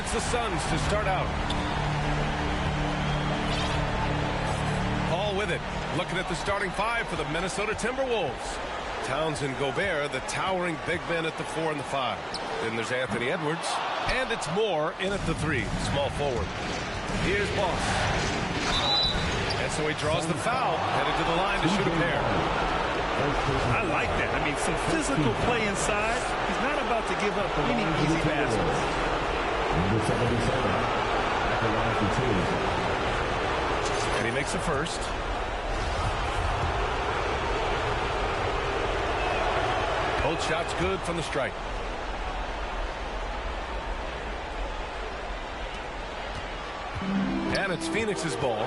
it's the Suns to start out. Paul with it. Looking at the starting five for the Minnesota Timberwolves. Towns and Gobert, the towering big men at the 4 and the 5. Then there's Anthony Edwards. And it's Moore in at the 3, small forward. Here's Boss. And so he draws the foul, headed to the line to shoot a pair. I like that. I mean, some physical play inside. He's not about to give up any easy baskets. And he makes the first. Both shots good from the strike. And it's Phoenix's ball.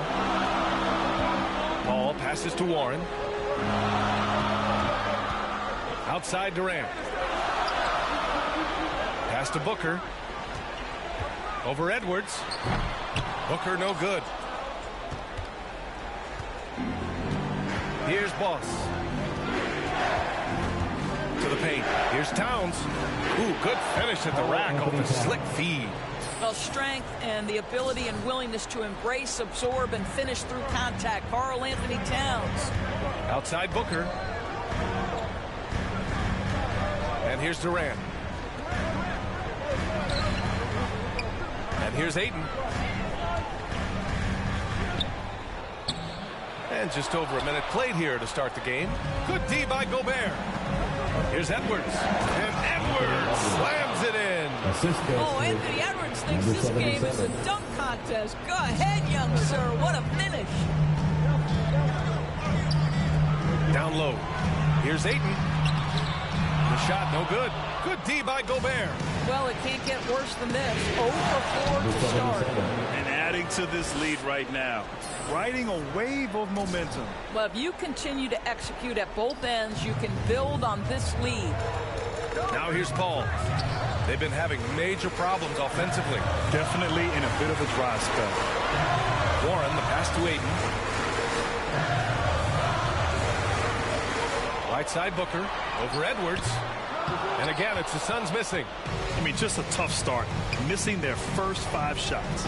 Ball passes to Warren. Outside Durant. Pass to Booker. Over Edwards. Booker no good. Here's Boss. To the paint. Here's Towns. Ooh, good finish at the rack off the slick feed. Well, strength and the ability and willingness to embrace, absorb, and finish through contact. Karl-Anthony Towns. Outside Booker. And here's Durant. And here's Ayton. And just over a minute played here to start the game. Good D by Gobert. Here's Edwards. And Edwards slams it in. Oh, Anthony Edwards thinks this game is a dunk contest. Go ahead, young sir. What a finish. Down low. Here's Ayton. The shot no good. Good D by Gobert. Well, it can't get worse than this. 0 for 4 to start. And adding to this lead right now. Riding a wave of momentum. Well, if you continue to execute at both ends, you can build on this lead. Now here's Paul. They've been having major problems offensively. Definitely in a bit of a dry spell. Warren, the pass to Ayton. Right side Booker. Over Edwards. And again, it's the Suns missing. I mean, just a tough start. Missing their first 5 shots.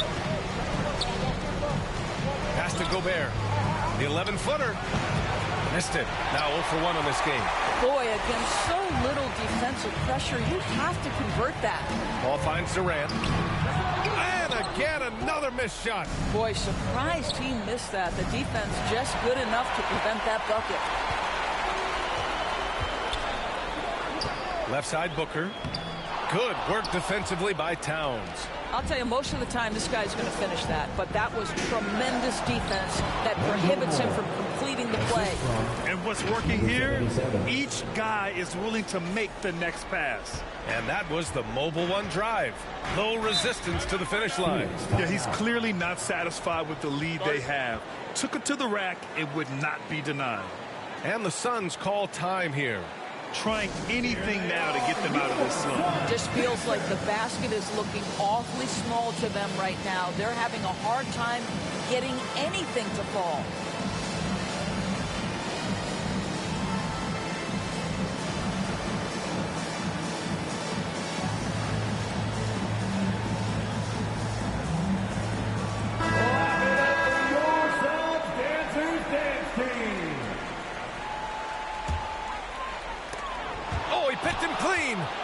Pass to Gobert. The 11-footer. Missed it. Now 0 for 1 on this game. Boy, against so little defensive pressure, you have to convert that. Ball finds Durant. And again, another missed shot. Boy, surprised he missed that. The defense just good enough to prevent that bucket. Left side Booker. Good work defensively by Towns. I'll tell you, most of the time this guy's going to finish that, but that was tremendous defense that prohibits him from completing the play. And what's working here, each guy is willing to make the next pass. And that was the mobile one drive. Low resistance to the finish line. Yeah, he's clearly not satisfied with the lead they have. Took it to the rack, it would not be denied. And the Suns call time here. Trying anything now to get them out of this slump. Just feels like the basket is looking awfully small to them right now. They're having a hard time getting anything to fall.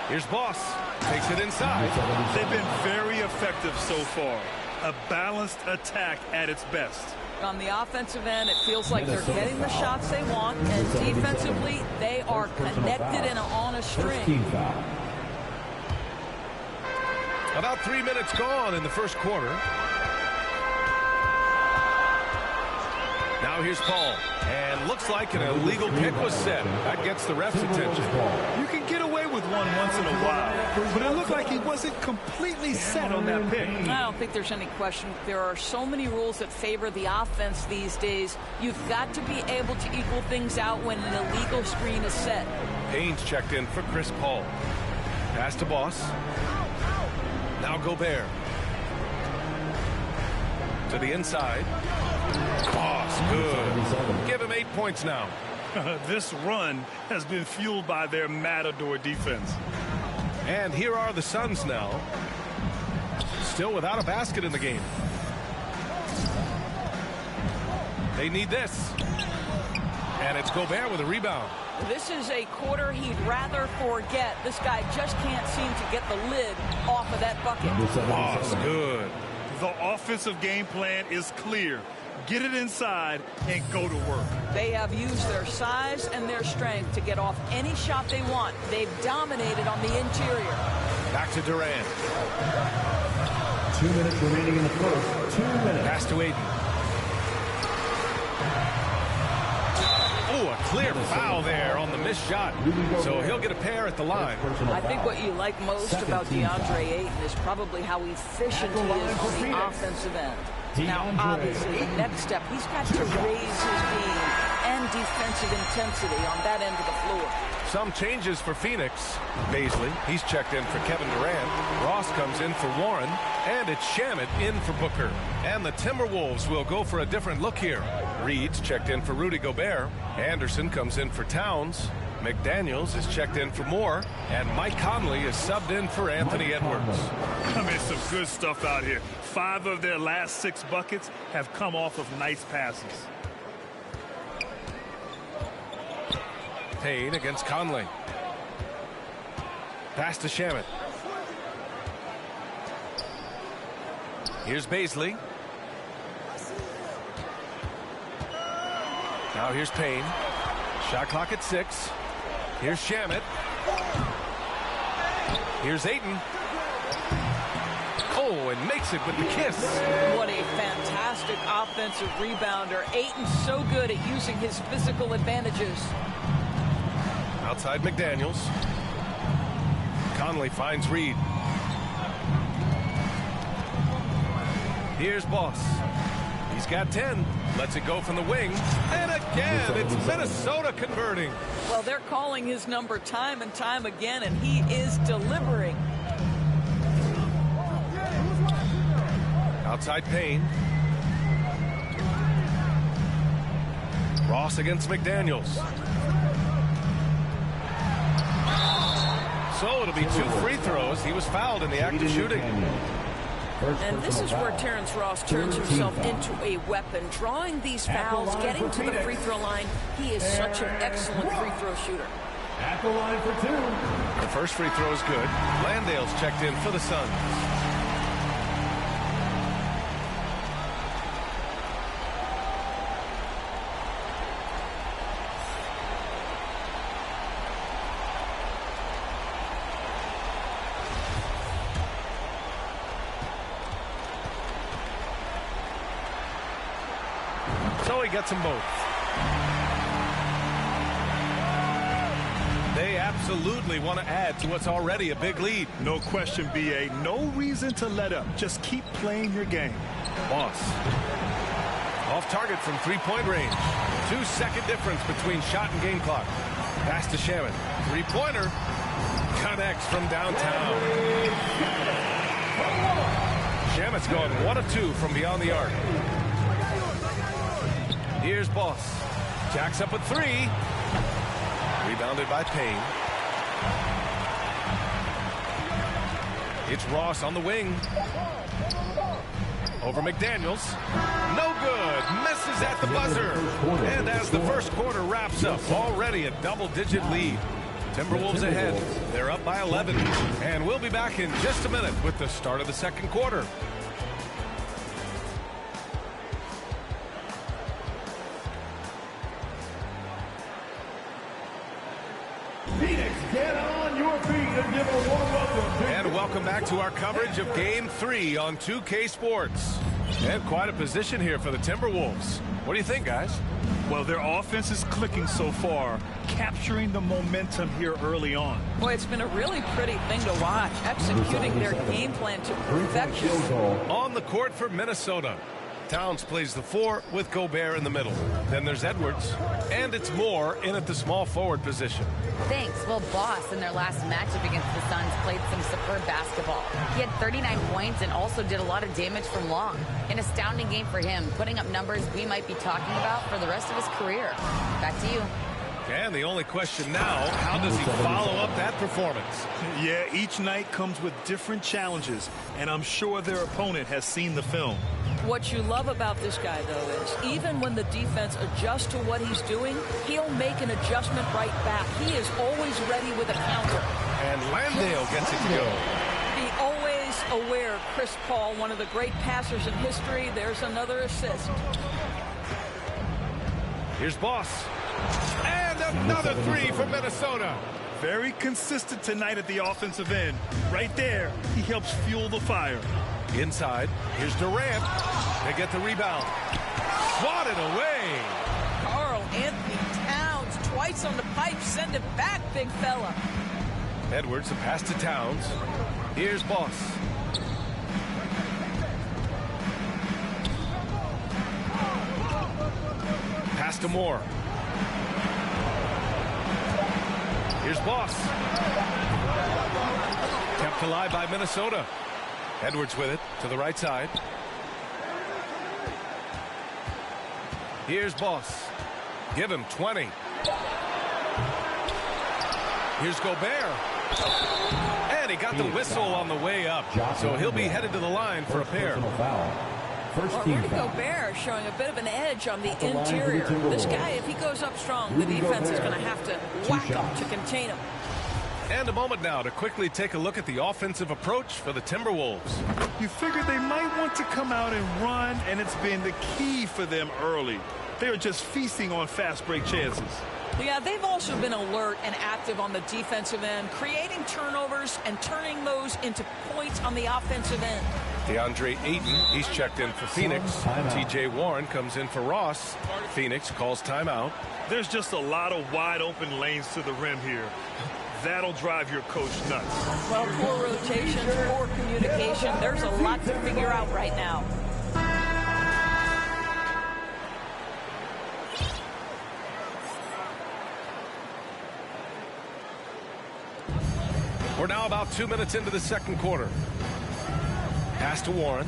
Here's Boss. Takes it inside. They've been very effective so far. A balanced attack at its best. On the offensive end, it feels like they're getting the shots they want, and defensively, they are connected and on a string. About 3 minutes gone in the first quarter. Now here's Paul. And looks like an illegal pick was set. That gets the ref's attention. You can get away with one once in a while, but it looked like he wasn't completely set on that pick. I don't think there's any question. There are so many rules that favor the offense these days. You've got to be able to equal things out when an illegal screen is set. Payne's checked in for Chris Paul. Pass to Boss. Now Gobert. To the inside. Boss, good. Give him 8 points now. This run has been fueled by their Matador defense. And here are the Suns now. still without a basket in the game. They need this. And it's Gobert with a rebound. This is a quarter he'd rather forget. This guy just can't seem to get the lid off of that bucket. Ross, good. The offensive game plan is clear. Get it inside and go to work. They have used their size and their strength to get off any shot they want. They've dominated on the interior. Back to Durant. 2 minutes remaining in the first. 2 minutes. Pass to Ayton. Oh, a clear foul there on the missed shot. So he'll get a pair at the line. I think what you like most about DeAndre Ayton is probably how efficient he is on the offensive end. Now, obviously, the next step, he's got to raise his game and defensive intensity on that end of the floor. Some changes for Phoenix. Baisley, he's checked in for Kevin Durant. Ross comes in for Warren. And it's Shamet in for Booker. And the Timberwolves will go for a different look here. Reed's checked in for Rudy Gobert. Anderson comes in for Towns. McDaniels is checked in for Moore. And Mike Conley is subbed in for Anthony Edwards. I mean, some good stuff out here. 5 of their last 6 buckets have come off of nice passes. Payne against Conley. Pass to Shamet. Here's Baisley. Now here's Payne. Shot clock at 6. Here's Shamet. Here's Ayton. Oh, and makes it with the kiss. What a fantastic offensive rebounder. Ayton's so good at using his physical advantages. Outside McDaniels. Conley finds Reed. Here's Boss. He's got 10. Lets it go from the wing. And again, it's Minnesota converting. Well, they're calling his number time and time again, and he is delivering. Outside Payne. Ross against McDaniels. So it'll be 2 free throws. He was fouled in the act of shooting. And this is where Terrence Ross turns himself into a weapon. Drawing these fouls, getting to the free throw line. He is such an excellent free throw shooter. At the line for 2. The first free throw is good. Landale's checked in for the Suns. So he gets them both. They absolutely want to add to what's already a big lead. No question, B.A. No reason to let up. Just keep playing your game. Boss. Off target from 3-point range. 2-second difference between shot and game clock. Pass to Shamet. 3-pointer. Connects from downtown. Shamet's going 1 of 2 from beyond the arc. Here's Boss. Jacks up at 3. Rebounded by Payne. It's Ross on the wing. Over McDaniels. No good. Misses at the buzzer. And as the first quarter wraps up, already a double-digit lead. Timberwolves ahead. They're up by 11. And we'll be back in just a minute with the start of the second quarter. Phoenix, get on your feet and give a warm welcome. And welcome back to our coverage of Game 3 on 2K Sports. And quite a position here for the Timberwolves. What do you think, guys? Well, their offense is clicking so far, capturing the momentum here early on. Boy, it's been a really pretty thing to watch, executing their game plan to perfection. On the court for Minnesota. Towns plays the 4 with Gobert in the middle. Then there's Edwards. And it's Moore in at the small forward position. Thanks. Well, Boss in their last matchup against the Suns played some superb basketball. He had 39 points and also did a lot of damage from long. An astounding game for him, putting up numbers we might be talking about for the rest of his career. Back to you. And the only question now, how does he follow up that performance? Yeah, each night comes with different challenges, and I'm sure their opponent has seen the film. What you love about this guy, though, is even when the defense adjusts to what he's doing, he'll make an adjustment right back. He is always ready with a counter. And Landale gets it to go. The always aware Chris Paul, one of the great passers in history. There's another assist. Here's Boss. And another three for Minnesota. Very consistent tonight at the offensive end. Right there, he helps fuel the fire. Inside, here's Durant. They get the rebound. Swatted away. Karl Anthony Towns twice on the pipe. Send it back, big fella. Edwards, a pass to Towns. Here's Boss. Pass to Moore. Here's Boss. Kept alive by Minnesota. Edwards with it to the right side. Here's Boss. Give him 20. Here's Gobert. And he got the whistle on the way up. So he'll be headed to the line for a pair. Rudy Gobert showing a bit of an edge on the interior. This guy, if he goes up strong, the defense is going to have to whack him to contain him. And a moment now to quickly take a look at the offensive approach for the Timberwolves. You figured they might want to come out and run, and it's been the key for them early. They're just feasting on fast break chances. Yeah, they've also been alert and active on the defensive end, creating turnovers and turning those into points on the offensive end. DeAndre Ayton, he's checked in for Phoenix. T.J. Warren comes in for Ross. Phoenix calls timeout. There's just a lot of wide open lanes to the rim here. That'll drive your coach nuts. Well, poor rotation, poor communication. There's a lot to figure out right now. We're now about 2 minutes into the second quarter. Pass to Warren.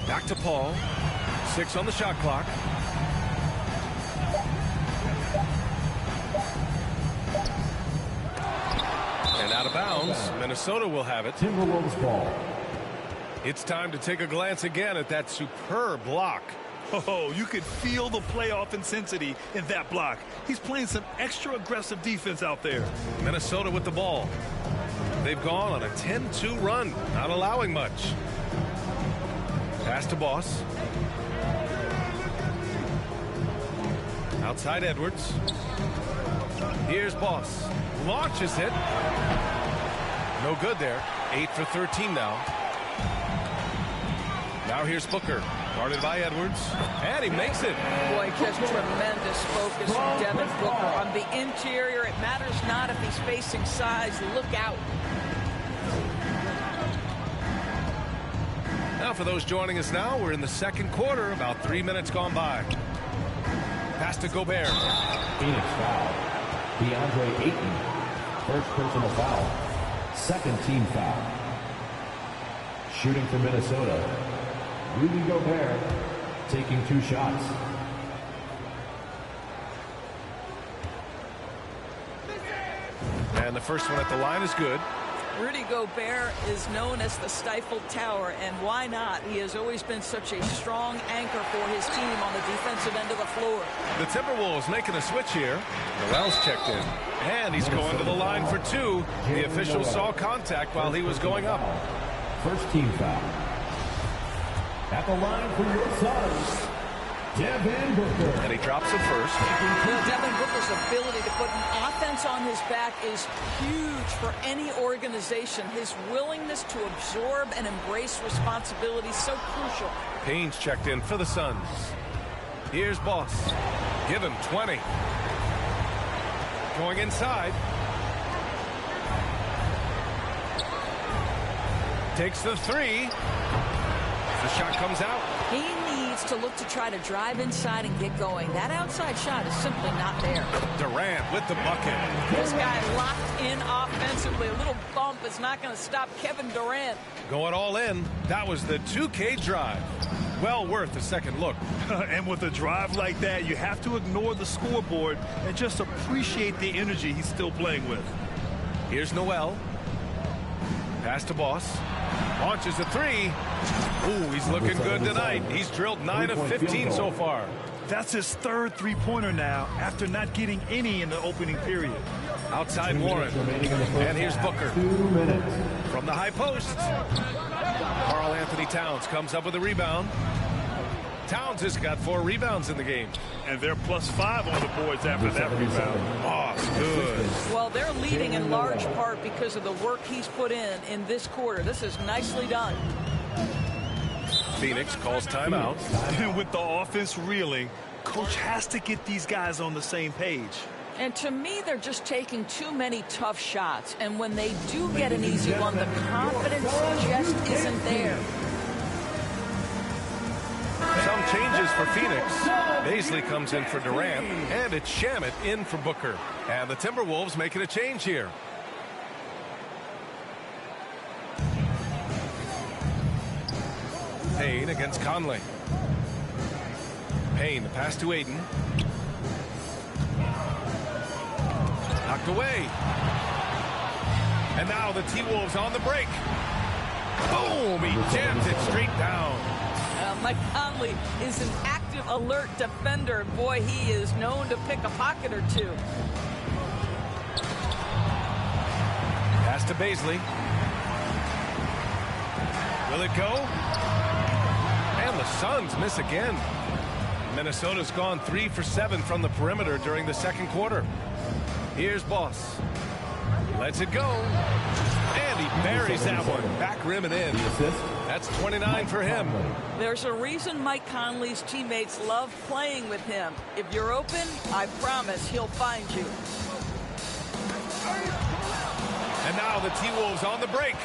Back to Paul. 6 on the shot clock. And out of bounds. Minnesota will have it. Timberwolves ball. It's time to take a glance again at that superb block. Oh, you could feel the playoff intensity in that block. He's playing some extra aggressive defense out there. Minnesota with the ball. They've gone on a 10-2 run, not allowing much. Pass to Boss. Outside Edwards. Here's Boss. Launches it. No good there. 8 for 13 now. Now here's Booker. Guarded by Edwards. And he makes it. Boy, just tremendous focus from Devin Booker. On the interior, it matters not if he's facing size. Look out. Now for those joining us now, we're in the second quarter. About 3 minutes gone by. Pass to Gobert. Phoenix foul. DeAndre Ayton. First personal foul. Second team foul. Shooting for Minnesota. Rudy Gobert taking 2 shots. And the first one at the line is good. Rudy Gobert is known as the stifled tower, and why not? He has always been such a strong anchor for his team on the defensive end of the floor. The Timberwolves making a switch here. Noel's checked in. And he's going to the line for 2. The official saw contact while he was going up. First team foul. At the line for your Suns, Devin Booker. And he drops it first. Well, Devin Booker's ability to put an offense on his back is huge for any organization. His willingness to absorb and embrace responsibility is so crucial. Payne's checked in for the Suns. Here's Boss. Give him 20. Going inside. Takes the 3. The shot comes out. He needs to look to try to drive inside and get going. That outside shot is simply not there. Durant with the bucket. This guy locked in offensively. A little bump is not going to stop Kevin Durant. Going all in. That was the 2K drive. Well worth a second look. And with a drive like that, you have to ignore the scoreboard and just appreciate the energy he's still playing with. Here's Noel. Pass to Boss. Launches a three. Ooh, he's looking good tonight. He's drilled 9 of 15 so far. That's his third three-pointer now after not getting any in the opening period. Outside Warren. And here's Booker. 2 minutes. From the high post. Karl Anthony Towns comes up with a rebound. Towns has got 4 rebounds in the game. And they're +5 on the boards after that rebound. Boss, good. Well, they're leading in large part because of the work he's put in this quarter. This is nicely done. Phoenix calls timeout. And with the offense reeling, coach has to get these guys on the same page. And to me, they're just taking too many tough shots. And when they do get an easy one, the confidence just isn't there. Some changes for Phoenix. Baisley comes in for Durant, and it's Shamet in for Booker. And the Timberwolves making a change here. Payne against Conley. Payne, the pass to Ayton. Knocked away. And now the T-Wolves on the break. Boom! He jams it straight down. Mike Conley is an active, alert defender. Boy, he is known to pick a pocket or two. Pass to Baisley. Will it go? And the Suns miss again. Minnesota's gone 3 for 7 from the perimeter during the second quarter. Here's Boss. Lets it go. And he buries that one. Back rim and in. That's 29 for him. There's a reason Mike Conley's teammates love playing with him. If you're open, I promise he'll find you. And now the T-Wolves on the break.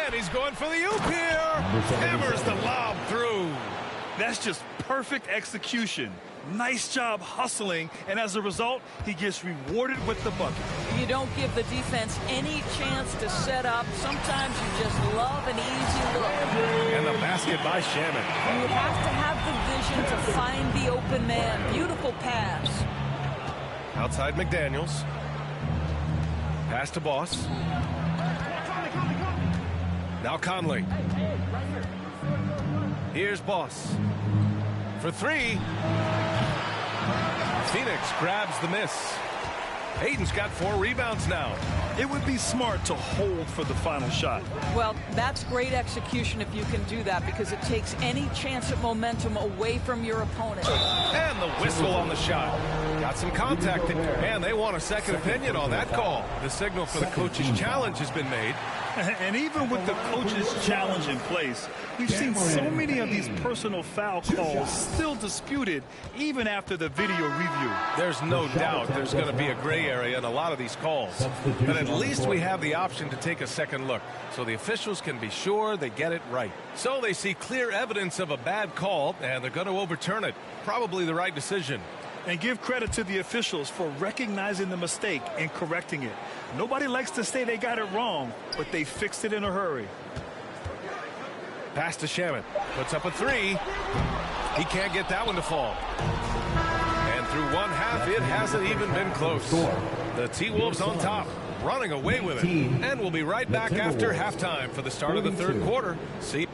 And he's going for the oop here. Hammers the lob through. That's just perfect execution. Nice job hustling, and as a result, he gets rewarded with the bucket. You don't give the defense any chance to set up. Sometimes you just love an easy look. And the basket by Shamet. You have to have the vision to find the open man. Beautiful pass. Outside McDaniels. Pass to Boss. Now Conley. Here's Boss. For 3. Phoenix grabs the miss. Ayton's got 4 rebounds now. It would be smart to hold for the final shot. Well, that's great execution if you can do that, because it takes any chance at momentum away from your opponent. And the whistle on the shot. Got some contact, and they want a second opinion on that call. The signal for the coach's challenge has been made. And even with the coach's challenge in place, we've seen so many of these personal foul calls still disputed even after the video review. There's no doubt there's going to be a gray area in a lot of these calls. But at least we have the option to take a second look, so the officials can be sure they get it right. So they see clear evidence of a bad call, and they're going to overturn it. Probably the right decision. And give credit to the officials for recognizing the mistake and correcting it. Nobody likes to say they got it wrong, but they fixed it in a hurry. Pass to Shamet. Puts up a 3. He can't get that one to fall. And through one half, it hasn't even been close. The T-Wolves on top, running away with it. And we'll be right back after halftime for the start of the third quarter. See.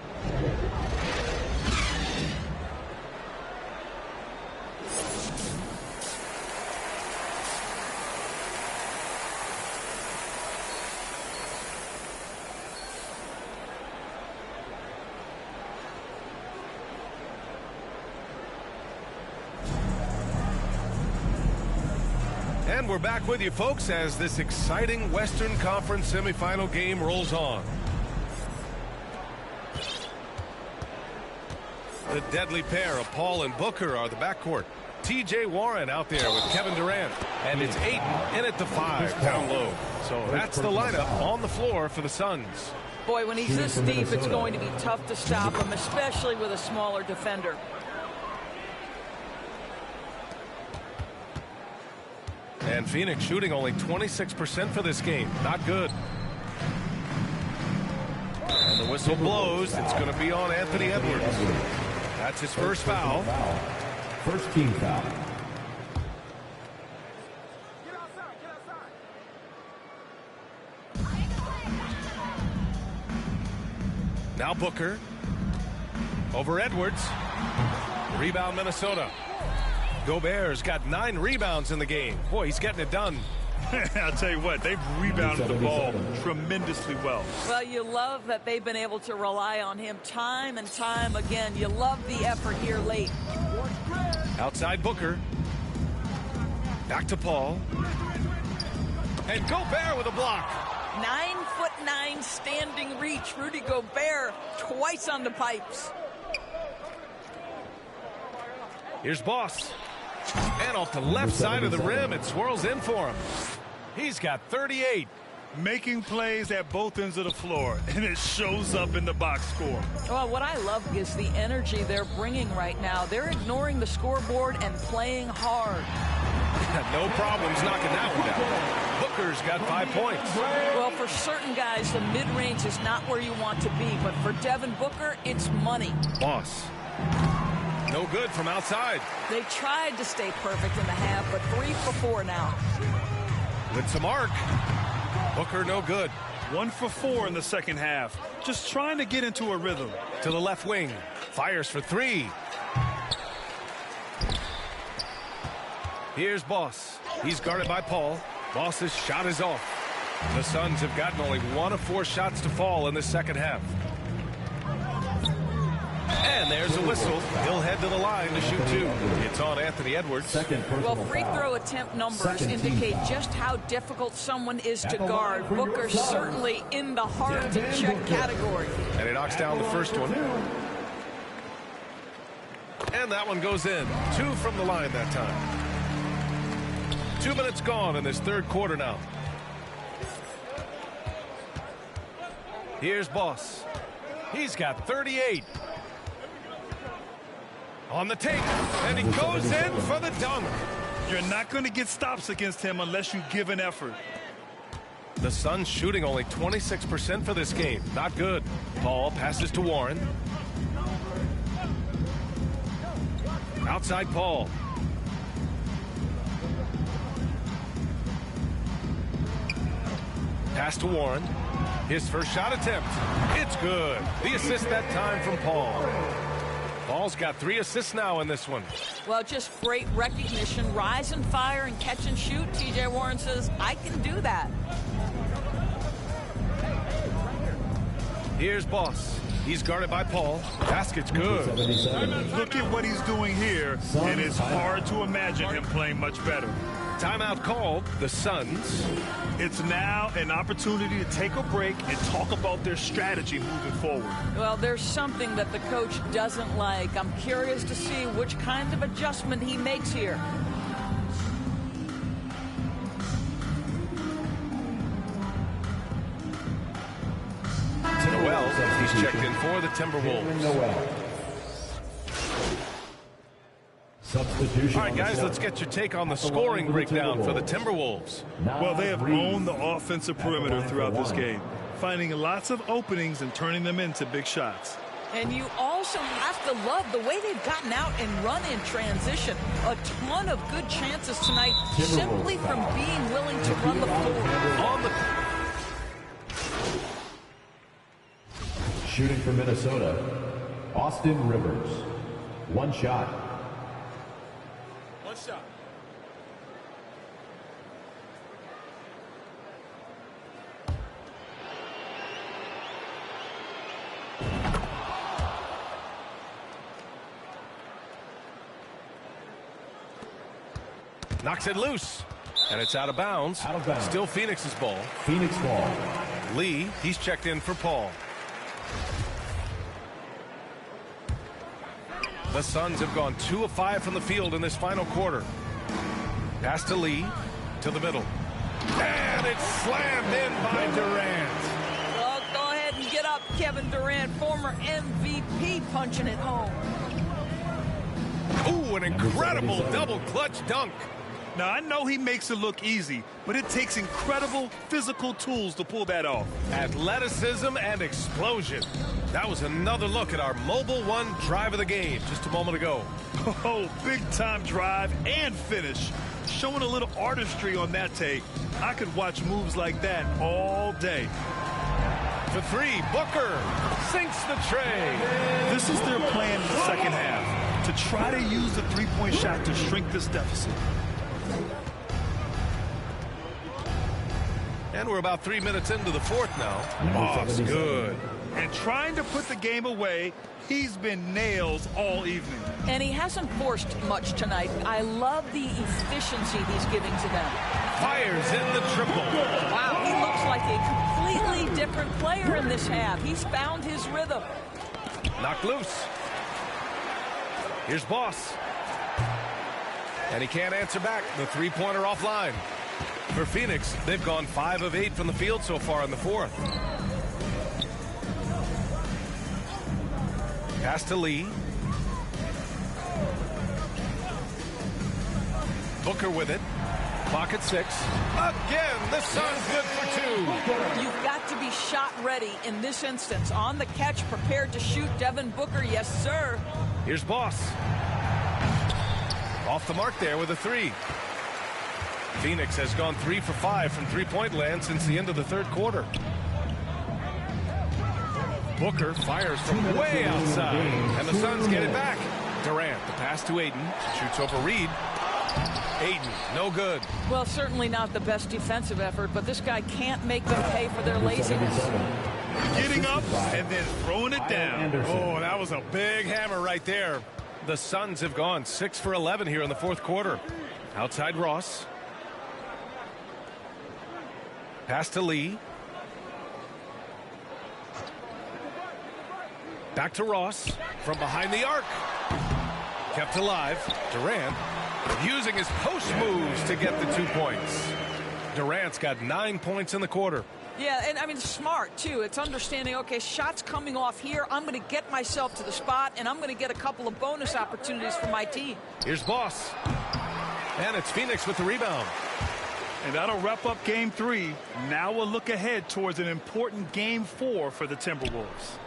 And we're back with you, folks, as this exciting Western Conference semifinal game rolls on. The deadly pair of Paul and Booker are the backcourt. T.J. Warren out there with Kevin Durant. And it's Ayton in at the 5 down low. So that's the lineup on the floor for the Suns. Boy, when he's this deep, it's going to be tough to stop him, especially with a smaller defender. And Phoenix shooting only 26% for this game. Not good. And the whistle blows. It's going to be on Anthony Edwards. That's his first foul. First team foul. Now Booker. Over Edwards. Rebound Minnesota. Gobert's got 9 rebounds in the game. Boy, he's getting it done. I'll tell you what, they've rebounded the ball tremendously well. Well, you love that they've been able to rely on him time and time again. You love the effort here late. Outside Booker. Back to Paul. And Gobert with a block. 9'9" standing reach. Rudy Gobert twice on the pipes. Here's Boss. And off the left side of the rim, it swirls in for him. He's got 38. Making plays at both ends of the floor, and it shows up in the box score. Well, what I love is the energy they're bringing right now. They're ignoring the scoreboard and playing hard. No problems knocking that one down. Booker's got 5 points. Well, for certain guys, the mid-range is not where you want to be, but for Devin Booker, it's money. Boss. No good from outside. They tried to stay perfect in the half, but 3 for 4 now. With some arc. Booker no good. 1 for 4 in the second half. Just trying to get into a rhythm. To the left wing. Fires for 3. Here's Boss. He's guarded by Paul. Boss's shot is off. The Suns have gotten only 1 of 4 shots to fall in the second half. And there's a whistle. He'll head to the line to shoot 2. It's on Anthony Edwards. Well, free throw attempt numbers indicate just how difficult someone is to guard. Booker's certainly in the hard-to-check category. And he knocks down the first one. And that one goes in. 2 from the line that time. 2 minutes gone in this third quarter now. Here's Boss. He's got 38. On the take, and he goes in for the dunk. You're not going to get stops against him unless you give an effort. The Suns shooting only 26% for this game. Not good. Paul passes to Warren. Outside Paul. Pass to Warren. His first shot attempt. It's good. The assist that time from Paul. Paul's got 3 assists now in this one. Well, just great recognition. Rise and fire and catch and shoot. TJ Warren says, I can do that. Here's Boss. He's guarded by Paul. Basket's good. Look at what he's doing here, and it's hard to imagine him playing much better. Timeout called. The Suns. It's now an opportunity to take a break and talk about their strategy moving forward. Well, there's something that the coach doesn't like. I'm curious to see which kind of adjustment he makes here. Noel, he's checked in for the Timberwolves. Substitution. All right, guys, let's get your take on the scoring breakdown for the Timberwolves. Well, they have owned the offensive perimeter throughout this game, finding lots of openings and turning them into big shots. And you also have to love the way they've gotten out and run in transition. A ton of good chances tonight simply from being willing to run the floor. On the Shooting for Minnesota, Austin Rivers. 1 shot. One shot. Knocks it loose. And it's out of bounds. Out of bounds. Still Phoenix's ball. Phoenix ball. Lee, he's checked in for Paul. The Suns have gone 2 of 5 from the field in this final quarter. Pass to Lee, to the middle. And it's slammed in by Durant. Well, go ahead and get up, Kevin Durant, former MVP, punching it home. Ooh, an incredible double clutch dunk. Now, I know he makes it look easy, but it takes incredible physical tools to pull that off. Athleticism and explosion. That was another look at our Mobile One drive of the game just a moment ago. Oh, big-time drive and finish. Showing a little artistry on that tape. I could watch moves like that all day. For three, Booker sinks the tray. This is their plan in the second half, to try to use the three-point shot to shrink this deficit. And we're about 3 minutes into the fourth now. Boss, good. And trying to put the game away, he's been nails all evening. And he hasn't forced much tonight. I love the efficiency he's giving to them. Fires in the triple. Wow, he looks like a completely different player in this half. He's found his rhythm. Knocked loose. Here's Boss. And he can't answer back. The three-pointer offline. For Phoenix, they've gone 5 of 8 from the field so far in the fourth. Pass to Lee. Booker with it. Clock at 6. Again, the Suns good for 2. You've got to be shot ready in this instance. On the catch, prepared to shoot. Devin Booker, yes, sir. Here's Boss. Off the mark there with a 3. Phoenix has gone 3 for 5 from three-point land since the end of the third quarter. Booker fires from way outside, and the Suns get it back. Durant, the pass to Ayton, shoots over Reed. Ayton, no good. Well, certainly not the best defensive effort, but this guy can't make them pay for their laziness. Getting up and then throwing it down. Oh, that was a big hammer right there. The Suns have gone 6 for 11 here in the fourth quarter. Outside Ross. Pass to Lee. Back to Ross from behind the arc. Kept alive. Durant using his post moves to get the 2 points. Durant's got 9 points in the quarter. Yeah, and I mean, smart, too. It's understanding, okay, shots coming off here. I'm going to get myself to the spot, and I'm going to get a couple of bonus opportunities for my team. Here's Boss. And it's Phoenix with the rebound. And that'll wrap up game 3. Now we'll look ahead towards an important game 4 for the Timberwolves.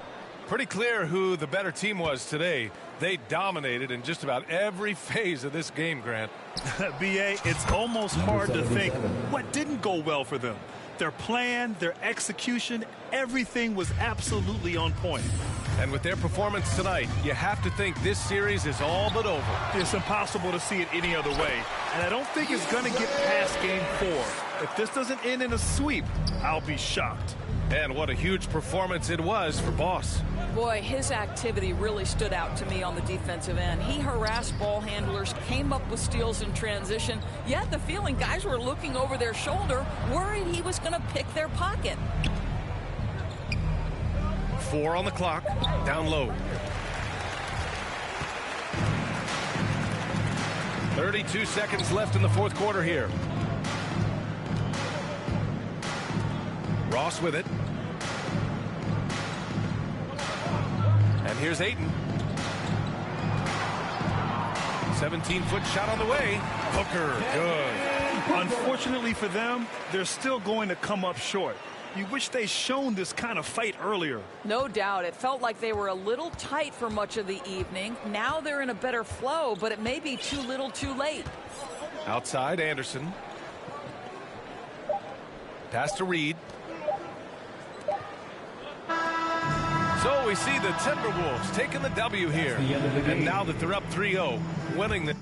Pretty clear who the better team was today. They dominated in just about every phase of this game, Grant. B.A., it's almost hard to think what didn't go well for them. Their plan, their execution, everything was absolutely on point. And with their performance tonight, you have to think this series is all but over. It's impossible to see it any other way. And I don't think it's going to get past game 4. If this doesn't end in a sweep, I'll be shocked. And what a huge performance it was for Boss. Boy, his activity really stood out to me on the defensive end. He harassed ball handlers, came up with steals in transition. You had the feeling guys were looking over their shoulder, worried he was going to pick their pocket. 4 on the clock, down low. 32 seconds left in the fourth quarter here. Ross with it. And here's Ayton. 17-foot shot on the way. Booker, good. Unfortunately for them, they're still going to come up short. You wish they'd shown this kind of fight earlier. No doubt. It felt like they were a little tight for much of the evening. Now they're in a better flow, but it may be too little too late. Outside, Anderson. Pass to Reed. So we see the Timberwolves taking the W here. And now that they're up 3-0, winning the